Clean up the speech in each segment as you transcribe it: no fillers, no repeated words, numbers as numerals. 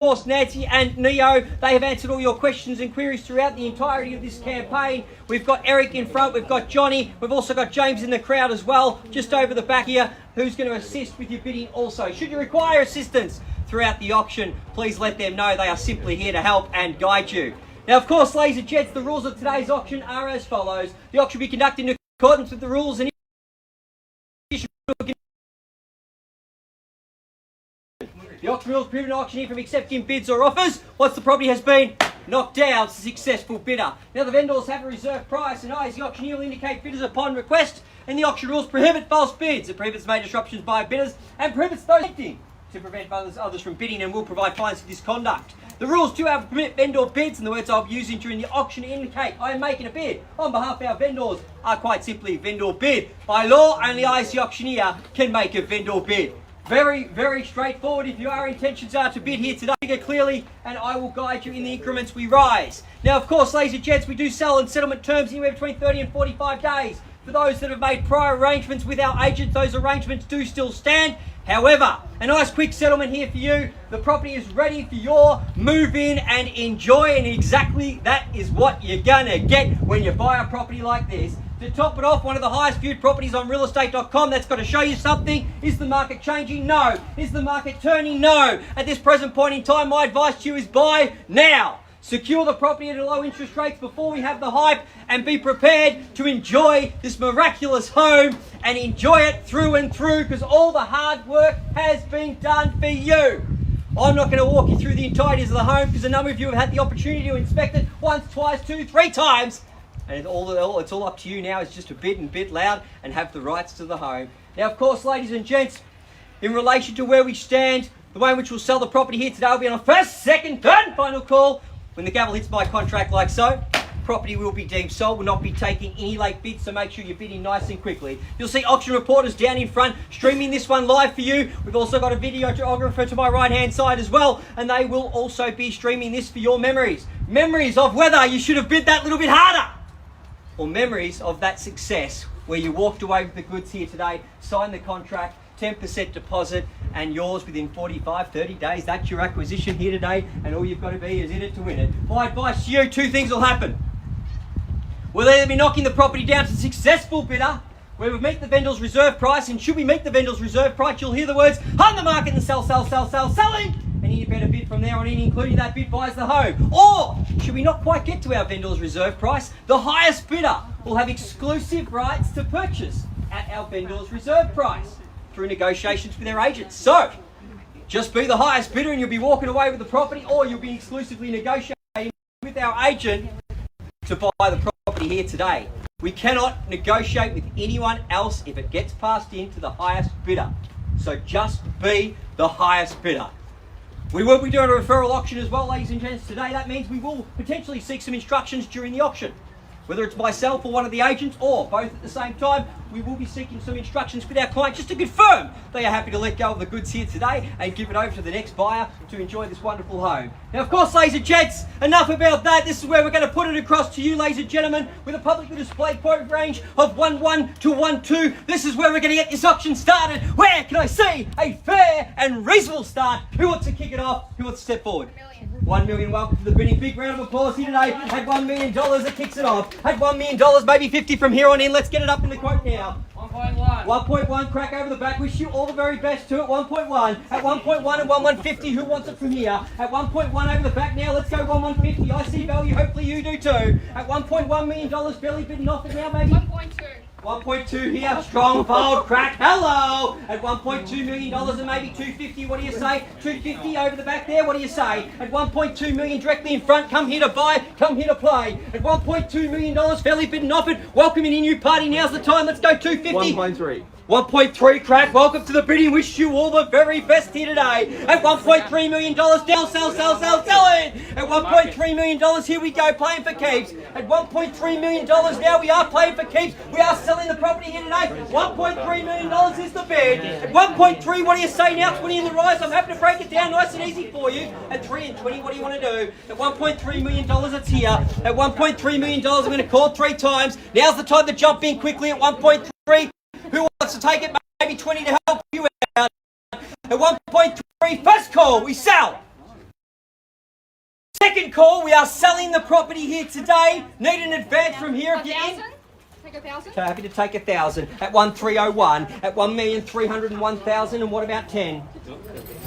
course, Nancy and Neo, they have answered all your questions and queries throughout the entirety of this campaign. We've got Eric in front, we've got Johnny, we've also got James in the crowd as well, just over the back here, who's going to assist with your bidding also. Should you require assistance throughout the auction, please let them know. They are simply here to help and guide you. Now, of course, ladies and gents, the rules of today's auction are as follows. The auction will be conducted in accordance with the rules and the auction rules prevent an auctioneer from accepting bids or offers once the property has been knocked down to a successful bidder. Now, the vendors have a reserve price, and the auctioneer will indicate bidders upon request, and the auction rules prohibit false bids. It prohibits major disruptions by bidders and prohibits those acting to prevent others from bidding, and will provide fines for this conduct. The rules do have permit vendor bids, and the words I'll be using during the auction indicate I am making a bid on behalf of our vendors are quite simply vendor bid. By law, only I as the auctioneer can make a vendor bid. Very, very straightforward. If your intentions are to bid here today, figure clearly, and I will guide you in the increments we rise. Now, of course, ladies and gents, we do sell on settlement terms anywhere between 30 and 45 days. For those that have made prior arrangements with our agent, those arrangements do still stand. However, a nice quick settlement here for you. The property is ready for your move in and enjoy, and exactly that is what you're gonna get when you buy a property like this. To top it off, one of the highest viewed properties on realestate.com. That's got to show you something. Is the market changing? No. Is the market turning? No. At this present point in time, my advice to you is buy now. Secure the property at low interest rates before we have the hype, and be prepared to enjoy this miraculous home and enjoy it through and through, because all the hard work has been done for you. I'm not going to walk you through the entireties of the home, because a number of you have had the opportunity to inspect it once, twice, 2, 3 times. And it's all up to you now. It's just to bid and bid loud and have the rights to the home. Now, of course, ladies and gents, in relation to where we stand, the way in which we'll sell the property here today will be on a first, second, third and final call. When the gavel hits my contract like so, property will be deemed sold. We'll not be taking any late bids, so make sure you're bidding nice and quickly. You'll see auction reporters down in front streaming this one live for you. We've also got a videographer to my right-hand side as well, and they will also be streaming this for your memories. Memories of whether you should have bid that little bit harder, or memories of that success where you walked away with the goods here today, signed the contract, 10% deposit, and yours within 45, 30 days. That's your acquisition here today, and all you've got to be is in it to win it. My advice to you, 2 things will happen. We'll either be knocking the property down to a successful bidder, where we meet the vendor's reserve price, and should we meet the vendor's reserve price, you'll hear the words, on the market and sell, selling, and you better bid from there on in, including that bid buys the home. Or, should we not quite get to our vendor's reserve price, the highest bidder will have exclusive rights to purchase at our vendor's reserve price through negotiations with their agents. So, just be the highest bidder and you'll be walking away with the property, or you'll be exclusively negotiating with our agent to buy the property here today. We cannot negotiate with anyone else if it gets passed in to the highest bidder. So just be the highest bidder. We will be doing a referral auction as well, ladies and gents, today. That means we will potentially seek some instructions during the auction. Whether it's myself or one of the agents, or both at the same time, we will be seeking some instructions with our client just to confirm they are happy to let go of the goods here today and give it over to the next buyer to enjoy this wonderful home. Now, of course, ladies and gents, enough about that. This is where we're going to put it across to you, ladies and gentlemen, with a publicly displayed quote range of 1-1 to 1-2. This is where we're going to get this auction started. Where can I see a fair and reasonable start? Who wants to kick it off? Who wants to step forward? $1 million. Welcome to the bidding. Big round of applause here today. At $1 million, it kicks it off. At $1 million, maybe 50 from here on in. Let's get it up in the quote now. 1.1. 1.1, crack over the back. Wish you all the very best to it. 1.1. At 1.1 and 1.150, who wants it from here? At 1.1 over the back now, let's go 1.150. I see value, hopefully you do too. At $1.1 million, barely bidding off it now, maybe? 1.2. 1.2 here, strong, bold, crack, hello! At $1.2 million and maybe 250, what do you say? 250 over the back there, what do you say? At 1.2 million directly in front, come here to buy, come here to play. At $1.2 million, fairly bidden off it, welcoming a new party, now's the time, let's go 250. 1.3. 1.3, crack, welcome to the bidding, wish you all the very best here today. At $1.3 million, down, sell it. At $1.3 million, here we go, playing for keeps. At $1.3 million, now we are playing for keeps. We are selling the property here today. $1.3 million is the bid. At 1.3, what do you say now? 20 in the rise. I'm happy to break it down nice and easy for you. At 3 and 20, what do you want to do? At $1.3 million, it's here. At $1.3 million, I'm going to call 3 times. Now's the time to jump in quickly at 1.3. Who wants to take it? Maybe 20 to help you out. At 1.3, first call, we sell. Second call, we are selling the property here today. Need an advance from here if you're in. Take 1,000. So happy to take 1,000 at 1,301, at 1,301,000, and what about 10?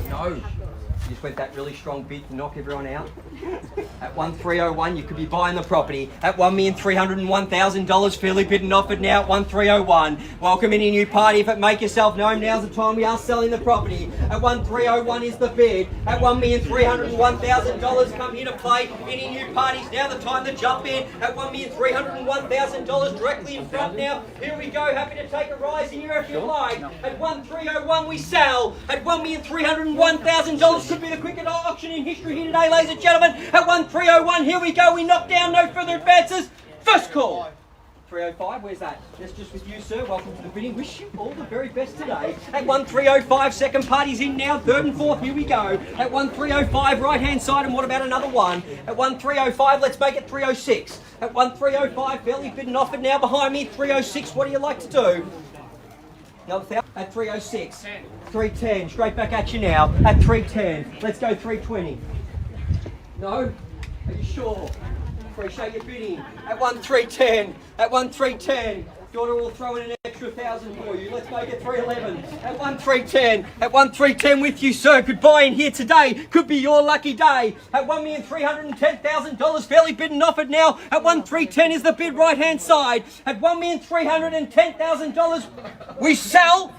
No. You just went that really strong bid to knock everyone out. At 1,301, you could be buying the property. At $1,301,000, fairly bid and offered now at 1,301. Welcome any new party. If it make yourself known, now's the time. We are selling the property. At 1,301 is the bid. At $1,301,000, come here to play. Any new parties, now the time to jump in. At $1,301,000, directly in front now. Here we go. Happy to take a rise in here if you like. At 1,301 we sell. At $1,301,000 could be the quickest auction in history here today, ladies and gentlemen. At 1,301, here we go. We knock down, no further advances. First call. 305, where's that? That's just with you, sir. Welcome to the bidding. Wish you all the very best today. At 1,305, second party's in now. Third and fourth, here we go. At 1,305, right-hand side, and what about another one? At 1,305, let's make it 306. At 1,305, fairly bid and offered now behind me. 306, what do you like to do? Another 1,000 at 306. 310, straight back at you now. At 310, let's go 320. No? Are you sure? Appreciate your bidding. At 1,310. At 1,310. Daughter will throw in an extra 1,000 for you. Let's make it 311. At 1,310. At 1,310 with you, sir. Goodbye in here today. Could be your lucky day. At $1,310,000, fairly bid and offered now. At 1,310 is the bid right hand side. At $1,310,000, we sell.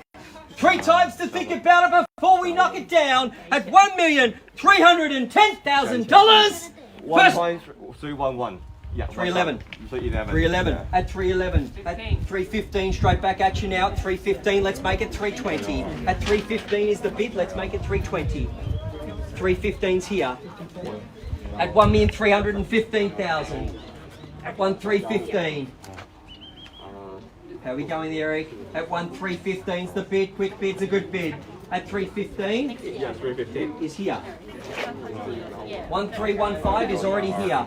3 times to think about it before we knock it down. At $1,310,000. 1.311. Yeah, 311. 311. 311. At 311. At 315, straight back at you now. At 315, let's make it 320. At 315 is the bid. Let's make it 320. 315's here. At 1,315,000. At 1,315. How are we going there, Eric? At 1,315's the bid. Quick bid's a good bid. At 315? Yeah, 315. Is here. 1,315 is already here.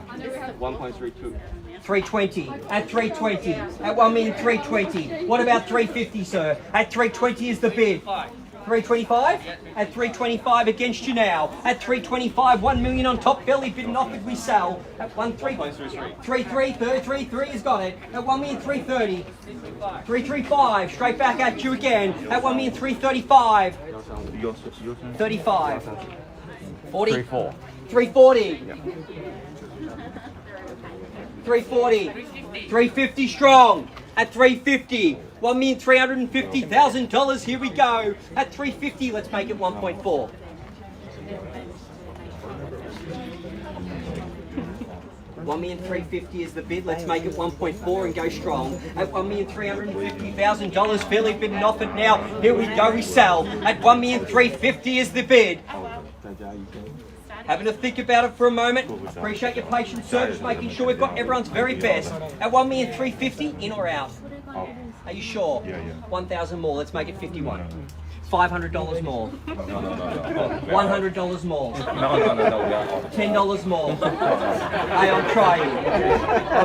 1.32. 320. At 320. At 1,320,000. What about 350, sir? At 320 is the bid. 325? At 325 against you now. At 325, 1 million on top, belly bid and offered, we sell. At 1,333 has got it. At 1,330. 335, straight back at you again. At 1,335. 35. 40? 340. 340. 350 strong. At 350. $1,350,000. Here we go. At 350, let's make it 1.4. $1,350,000 is the bid. Let's make it 1.4 and go strong. At $1,350,000, fairly bid and offered now. Here we go. We sell. At $1,350,000 is the bid. Having to think about it for a moment. Appreciate your patience, sir. Just making sure we've got everyone's very best. At $1,350,000, in or out? Are you sure? Yeah. 1,000 more. Let's make it 51. $500 more. $100 more. $10 more. Hey, I'm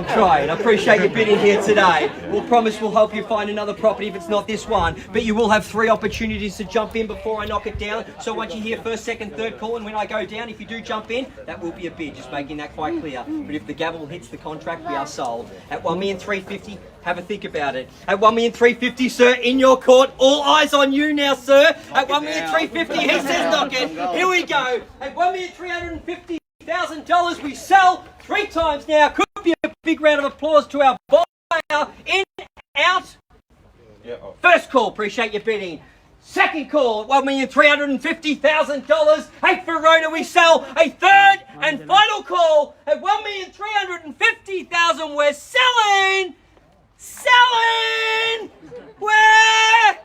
trying. I appreciate your bidding here today. We'll promise we'll help you find another property if it's not this one. But you will have 3 opportunities to jump in before I knock it down. So once you hear first, second, third call, and when I go down, if you do jump in, that will be a bid. Just making that quite clear. But if the gavel hits the contract, we are sold. At $1,350,000, have a think about it. At $1,350,000, sir, in your court. All eyes on you now, sir. At $1,350,000, he says knock it. Here we go. At $1,350,000, we sell 3 times now. Could be a big round of applause to our buyer. In, out. First call, appreciate your bidding. Second call at $1,350,000. At Verona, we sell a third and final call at $1,350,000. We're selling. We're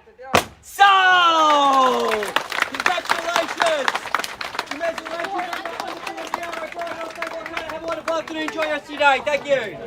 sold. Congratulations. Have a wonderful afternoon. Enjoy the rest of your day. Thank you.